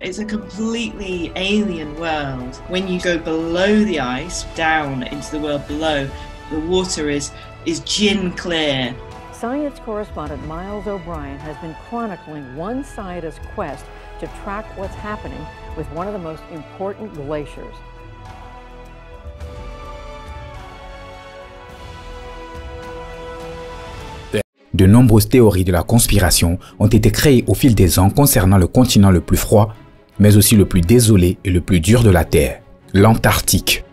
It's a completely alien world. When you go below the ice, down into the world below, the water is gin clear. Science correspondent Miles O'Brien has been chronicling one scientist's quest to track what's happening with one of the most important glaciers. De nombreuses théories de la conspiration ont été créées au fil des ans concernant le continent le plus froid, mais aussi le plus désolé et le plus dur de la Terre, l'Antarctique.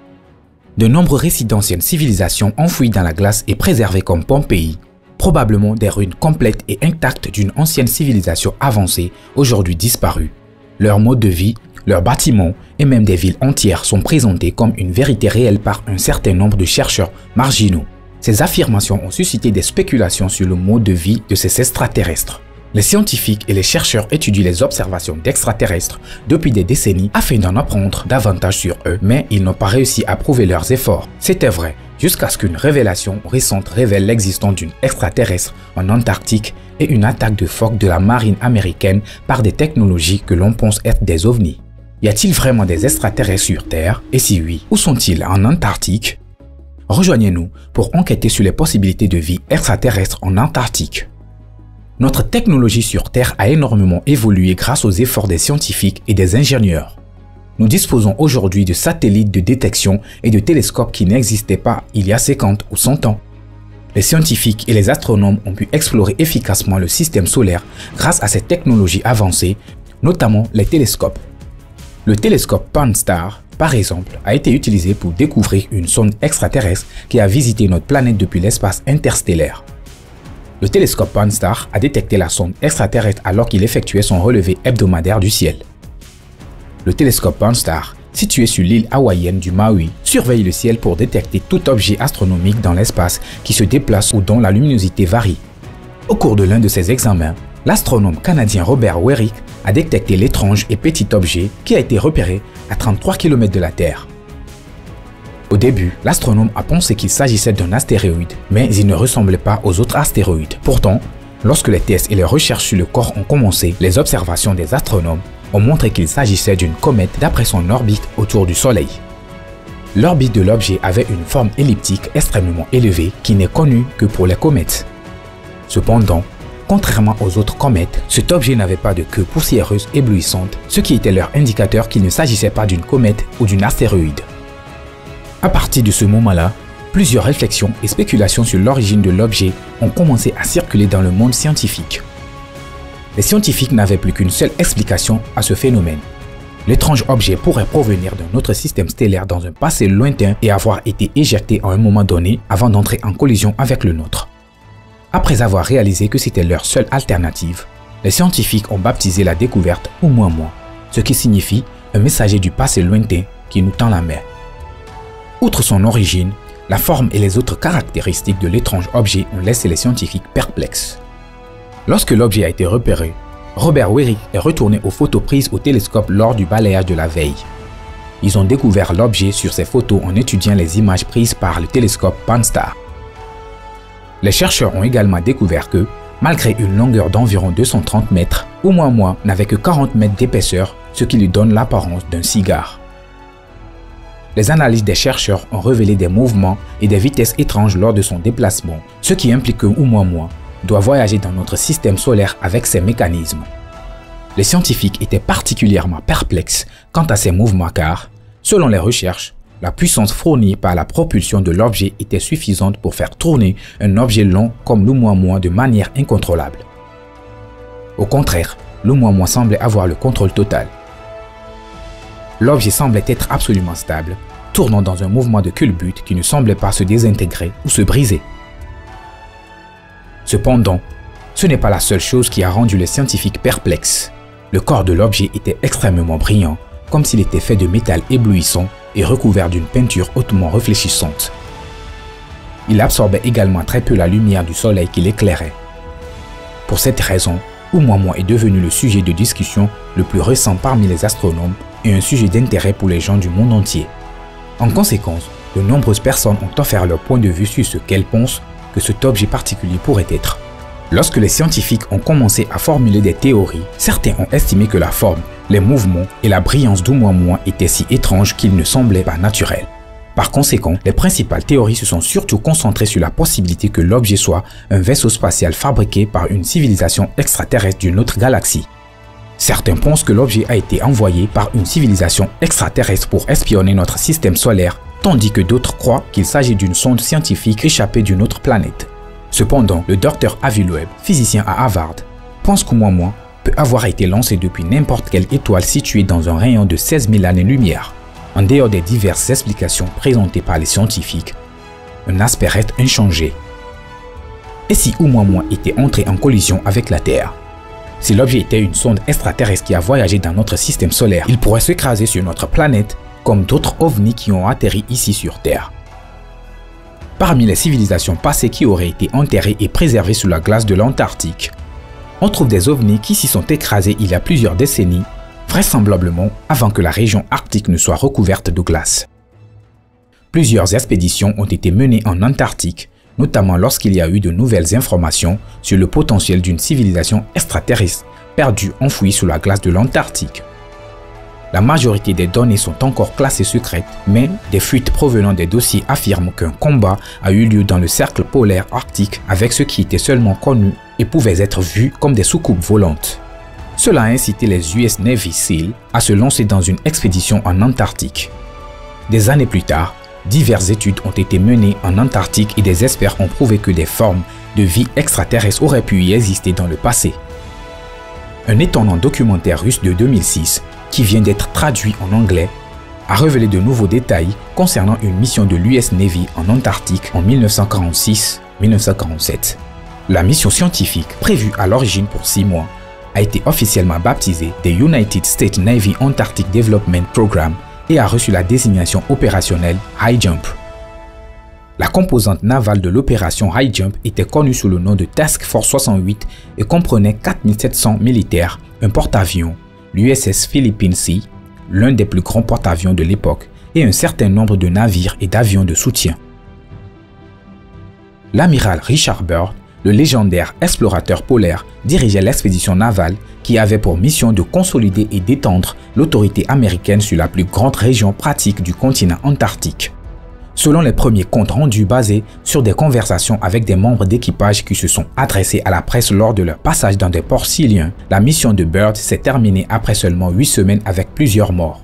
De nombreux récits d'anciennes civilisations enfouies dans la glace et préservés comme Pompéi, probablement des ruines complètes et intactes d'une ancienne civilisation avancée, aujourd'hui disparue. Leur mode de vie, leurs bâtiments et même des villes entières sont présentés comme une vérité réelle par un certain nombre de chercheurs marginaux. Ces affirmations ont suscité des spéculations sur le mode de vie de ces extraterrestres. Les scientifiques et les chercheurs étudient les observations d'extraterrestres depuis des décennies afin d'en apprendre davantage sur eux, mais ils n'ont pas réussi à prouver leurs efforts. C'était vrai, jusqu'à ce qu'une révélation récente révèle l'existence d'une extraterrestre en Antarctique et une attaque de phoques de la marine américaine par des technologies que l'on pense être des ovnis. Y a-t-il vraiment des extraterrestres sur Terre? Et si oui, où sont-ils en Antarctique? Rejoignez-nous pour enquêter sur les possibilités de vie extraterrestre en Antarctique. Notre technologie sur Terre a énormément évolué grâce aux efforts des scientifiques et des ingénieurs. Nous disposons aujourd'hui de satellites de détection et de télescopes qui n'existaient pas il y a 50 ou 100 ans. Les scientifiques et les astronomes ont pu explorer efficacement le système solaire grâce à ces technologies avancées, notamment les télescopes. Le télescope Pan-STARRS, par exemple, a été utilisé pour découvrir une sonde extraterrestre qui a visité notre planète depuis l'espace interstellaire. Le télescope Pan-STARRS a détecté la sonde extraterrestre alors qu'il effectuait son relevé hebdomadaire du ciel. Le télescope Pan-STARRS, situé sur l'île hawaïenne du Maui, surveille le ciel pour détecter tout objet astronomique dans l'espace qui se déplace ou dont la luminosité varie. Au cours de l'un de ses examens, l'astronome canadien Robert Weryk a détecté l'étrange et petit objet qui a été repéré à 33 km de la Terre. Au début, l'astronome a pensé qu'il s'agissait d'un astéroïde, mais il ne ressemblait pas aux autres astéroïdes. Pourtant, lorsque les tests et les recherches sur le corps ont commencé, les observations des astronomes ont montré qu'il s'agissait d'une comète d'après son orbite autour du Soleil. L'orbite de l'objet avait une forme elliptique extrêmement élevée qui n'est connue que pour les comètes. Cependant, contrairement aux autres comètes, cet objet n'avait pas de queue poussiéreuse éblouissante, ce qui était leur indicateur qu'il ne s'agissait pas d'une comète ou d'une astéroïde. À partir de ce moment-là, plusieurs réflexions et spéculations sur l'origine de l'objet ont commencé à circuler dans le monde scientifique. Les scientifiques n'avaient plus qu'une seule explication à ce phénomène. L'étrange objet pourrait provenir d'un autre système stellaire dans un passé lointain et avoir été éjecté à un moment donné avant d'entrer en collision avec le nôtre. Après avoir réalisé que c'était leur seule alternative, les scientifiques ont baptisé la découverte Oumuamua, ce qui signifie un messager du passé lointain qui nous tend la main. Outre son origine, la forme et les autres caractéristiques de l'étrange objet ont laissé les scientifiques perplexes. Lorsque l'objet a été repéré, Robert Weryk est retourné aux photos prises au télescope lors du balayage de la veille. Ils ont découvert l'objet sur ces photos en étudiant les images prises par le télescope Pan-STARRS. Les chercheurs ont également découvert que, malgré une longueur d'environ 230 mètres, Oumuamua n'avait que 40 mètres d'épaisseur, ce qui lui donne l'apparence d'un cigare. Les analyses des chercheurs ont révélé des mouvements et des vitesses étranges lors de son déplacement, ce qui implique que Oumuamua doit voyager dans notre système solaire avec ses mécanismes. Les scientifiques étaient particulièrement perplexes quant à ces mouvements car, selon les recherches, la puissance fournie par la propulsion de l'objet était suffisante pour faire tourner un objet long comme l'Oumuamua de manière incontrôlable. Au contraire, l'Oumuamua semblait avoir le contrôle total. L'objet semblait être absolument stable, tournant dans un mouvement de culbute qui ne semblait pas se désintégrer ou se briser. Cependant, ce n'est pas la seule chose qui a rendu les scientifiques perplexes. Le corps de l'objet était extrêmement brillant, comme s'il était fait de métal éblouissant et recouvert d'une peinture hautement réfléchissante. Il absorbait également très peu la lumière du soleil qui l'éclairait. Pour cette raison, Oumuamua est devenu le sujet de discussion le plus récent parmi les astronomes et un sujet d'intérêt pour les gens du monde entier. En conséquence, de nombreuses personnes ont offert leur point de vue sur ce qu'elles pensent que cet objet particulier pourrait être. Lorsque les scientifiques ont commencé à formuler des théories, certains ont estimé que la forme, les mouvements et la brillance d'Oumuamua étaient si étranges qu'ils ne semblaient pas naturels. Par conséquent, les principales théories se sont surtout concentrées sur la possibilité que l'objet soit un vaisseau spatial fabriqué par une civilisation extraterrestre d'une autre galaxie. Certains pensent que l'objet a été envoyé par une civilisation extraterrestre pour espionner notre système solaire, tandis que d'autres croient qu'il s'agit d'une sonde scientifique échappée d'une autre planète. Cependant, le Dr Avi Loeb, physicien à Harvard, pense qu'Oumuamua peut avoir été lancé depuis n'importe quelle étoile située dans un rayon de 16 000 années-lumière. En dehors des diverses explications présentées par les scientifiques, un aspect reste inchangé. Et si Oumuamua était entré en collision avec la Terre? Si l'objet était une sonde extraterrestre qui a voyagé dans notre système solaire, il pourrait s'écraser sur notre planète comme d'autres ovnis qui ont atterri ici sur Terre. Parmi les civilisations passées qui auraient été enterrées et préservées sous la glace de l'Antarctique, on trouve des ovnis qui s'y sont écrasés il y a plusieurs décennies, vraisemblablement avant que la région arctique ne soit recouverte de glace. Plusieurs expéditions ont été menées en Antarctique, notamment lorsqu'il y a eu de nouvelles informations sur le potentiel d'une civilisation extraterrestre perdue enfouie sous la glace de l'Antarctique. La majorité des données sont encore classées secrètes, mais des fuites provenant des dossiers affirment qu'un combat a eu lieu dans le cercle polaire arctique avec ce qui était seulement connu et pouvait être vu comme des soucoupes volantes. Cela a incité les US Navy SEAL à se lancer dans une expédition en Antarctique. Des années plus tard, diverses études ont été menées en Antarctique et des experts ont prouvé que des formes de vie extraterrestre auraient pu y exister dans le passé. Un étonnant documentaire russe de 2006, qui vient d'être traduit en anglais, a révélé de nouveaux détails concernant une mission de l'US Navy en Antarctique en 1946-1947. La mission scientifique, prévue à l'origine pour 6 mois, a été officiellement baptisée The United States Navy Antarctic Development Program et a reçu la désignation opérationnelle High Jump. La composante navale de l'opération High Jump était connue sous le nom de Task Force 68 et comprenait 4700 militaires, un porte-avions, l'USS Philippine Sea, l'un des plus grands porte-avions de l'époque, et un certain nombre de navires et d'avions de soutien. L'amiral Richard Byrd, le légendaire explorateur polaire, dirigeait l'expédition navale qui avait pour mission de consolider et d'étendre l'autorité américaine sur la plus grande région pratique du continent antarctique. Selon les premiers comptes rendus basés sur des conversations avec des membres d'équipage qui se sont adressés à la presse lors de leur passage dans des ports syriens, la mission de Byrd s'est terminée après seulement 8 semaines avec plusieurs morts.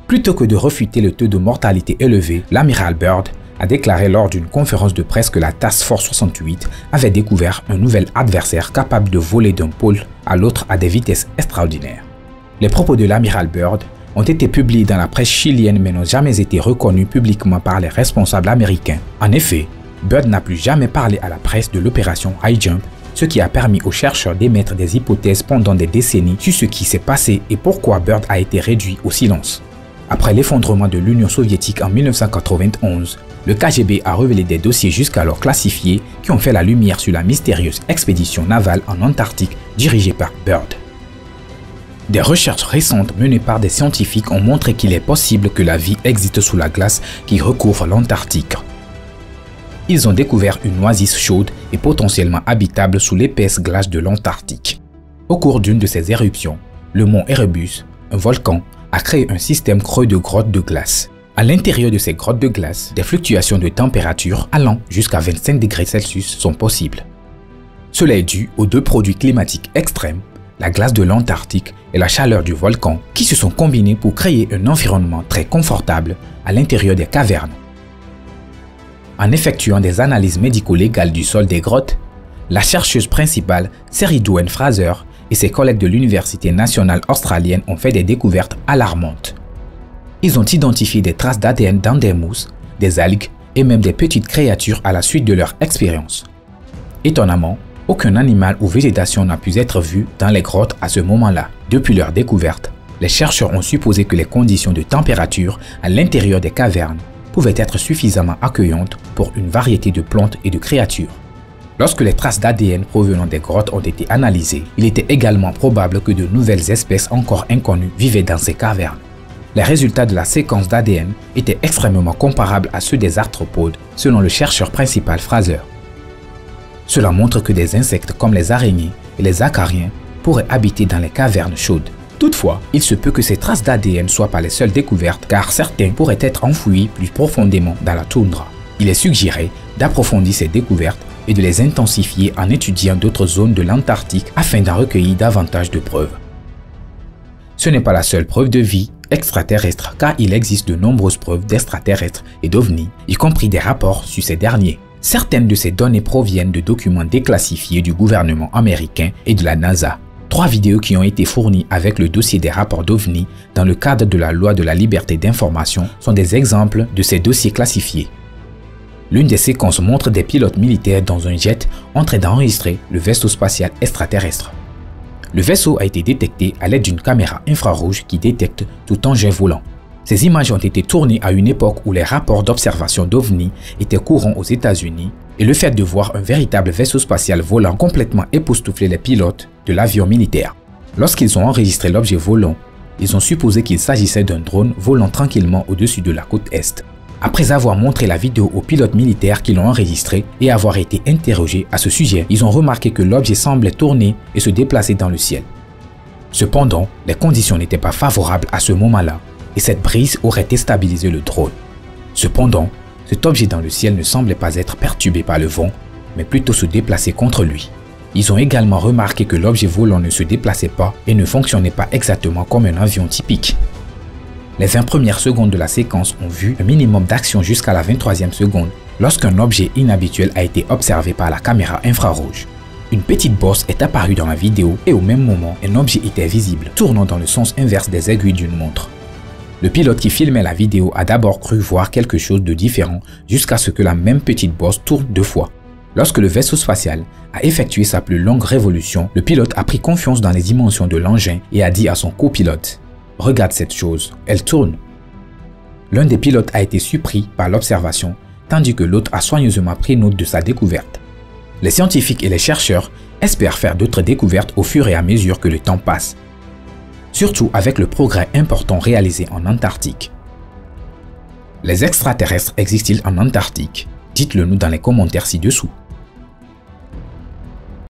Plutôt que de refuter le taux de mortalité élevé, l'amiral Byrd a déclaré lors d'une conférence de presse que la Task Force 68 avait découvert un nouvel adversaire capable de voler d'un pôle à l'autre à des vitesses extraordinaires. Les propos de l'amiral Byrd ont été publiés dans la presse chilienne mais n'ont jamais été reconnus publiquement par les responsables américains. En effet, Byrd n'a plus jamais parlé à la presse de l'opération High Jump, ce qui a permis aux chercheurs d'émettre des hypothèses pendant des décennies sur ce qui s'est passé et pourquoi Byrd a été réduit au silence. Après l'effondrement de l'Union soviétique en 1991, le KGB a révélé des dossiers jusqu'alors classifiés qui ont fait la lumière sur la mystérieuse expédition navale en Antarctique dirigée par Byrd. Des recherches récentes menées par des scientifiques ont montré qu'il est possible que la vie existe sous la glace qui recouvre l'Antarctique. Ils ont découvert une oasis chaude et potentiellement habitable sous l'épaisse glace de l'Antarctique. Au cours d'une de ces éruptions, le mont Erebus, un volcan, a créé un système creux de grottes de glace. À l'intérieur de ces grottes de glace, des fluctuations de température allant jusqu'à 25 degrés Celsius sont possibles. Cela est dû aux deux produits climatiques extrêmes, la glace de l'Antarctique et la chaleur du volcan, qui se sont combinés pour créer un environnement très confortable à l'intérieur des cavernes. En effectuant des analyses médico-légales du sol des grottes, la chercheuse principale, Seri Dwayne Fraser, et ses collègues de l'Université nationale australienne ont fait des découvertes alarmantes. Ils ont identifié des traces d'ADN dans des mousses, des algues et même des petites créatures à la suite de leur expérience. Étonnamment, aucun animal ou végétation n'a pu être vu dans les grottes à ce moment-là. Depuis leur découverte, les chercheurs ont supposé que les conditions de température à l'intérieur des cavernes pouvaient être suffisamment accueillantes pour une variété de plantes et de créatures. Lorsque les traces d'ADN provenant des grottes ont été analysées, il était également probable que de nouvelles espèces encore inconnues vivaient dans ces cavernes. Les résultats de la séquence d'ADN étaient extrêmement comparables à ceux des arthropodes, selon le chercheur principal Fraser. Cela montre que des insectes comme les araignées et les acariens pourraient habiter dans les cavernes chaudes. Toutefois, il se peut que ces traces d'ADN ne soient pas les seules découvertes car certains pourraient être enfouis plus profondément dans la toundra. Il est suggéré d'approfondir ces découvertes et de les intensifier en étudiant d'autres zones de l'Antarctique afin d'en recueillir davantage de preuves. Ce n'est pas la seule preuve de vie extraterrestre car il existe de nombreuses preuves d'extraterrestres et d'ovnis, y compris des rapports sur ces derniers. Certaines de ces données proviennent de documents déclassifiés du gouvernement américain et de la NASA. 3 vidéos qui ont été fournies avec le dossier des rapports d'OVNI dans le cadre de la loi de la liberté d'information sont des exemples de ces dossiers classifiés. L'une des séquences montre des pilotes militaires dans un jet en train d'enregistrer le vaisseau spatial extraterrestre. Le vaisseau a été détecté à l'aide d'une caméra infrarouge qui détecte tout engin volant. Ces images ont été tournées à une époque où les rapports d'observation d'OVNI étaient courants aux États-Unis et le fait de voir un véritable vaisseau spatial volant complètement époustouflait les pilotes de l'avion militaire. Lorsqu'ils ont enregistré l'objet volant, ils ont supposé qu'il s'agissait d'un drone volant tranquillement au-dessus de la côte Est. Après avoir montré la vidéo aux pilotes militaires qui l'ont enregistré et avoir été interrogés à ce sujet, ils ont remarqué que l'objet semblait tourner et se déplacer dans le ciel. Cependant, les conditions n'étaient pas favorables à ce moment-là et cette brise aurait déstabilisé le drone. Cependant, cet objet dans le ciel ne semblait pas être perturbé par le vent, mais plutôt se déplacer contre lui. Ils ont également remarqué que l'objet volant ne se déplaçait pas et ne fonctionnait pas exactement comme un avion typique. Les 20 premières secondes de la séquence ont vu un minimum d'action jusqu'à la 23e seconde lorsqu'un objet inhabituel a été observé par la caméra infrarouge. Une petite bosse est apparue dans la vidéo et au même moment, un objet était visible, tournant dans le sens inverse des aiguilles d'une montre. Le pilote qui filmait la vidéo a d'abord cru voir quelque chose de différent jusqu'à ce que la même petite bosse tourne 2 fois. Lorsque le vaisseau spatial a effectué sa plus longue révolution, le pilote a pris confiance dans les dimensions de l'engin et a dit à son copilote « Regarde cette chose, elle tourne ». L'un des pilotes a été surpris par l'observation, tandis que l'autre a soigneusement pris note de sa découverte. Les scientifiques et les chercheurs espèrent faire d'autres découvertes au fur et à mesure que le temps passe, surtout avec le progrès important réalisé en Antarctique. Les extraterrestres existent-ils en Antarctique? Dites-le nous dans les commentaires ci-dessous.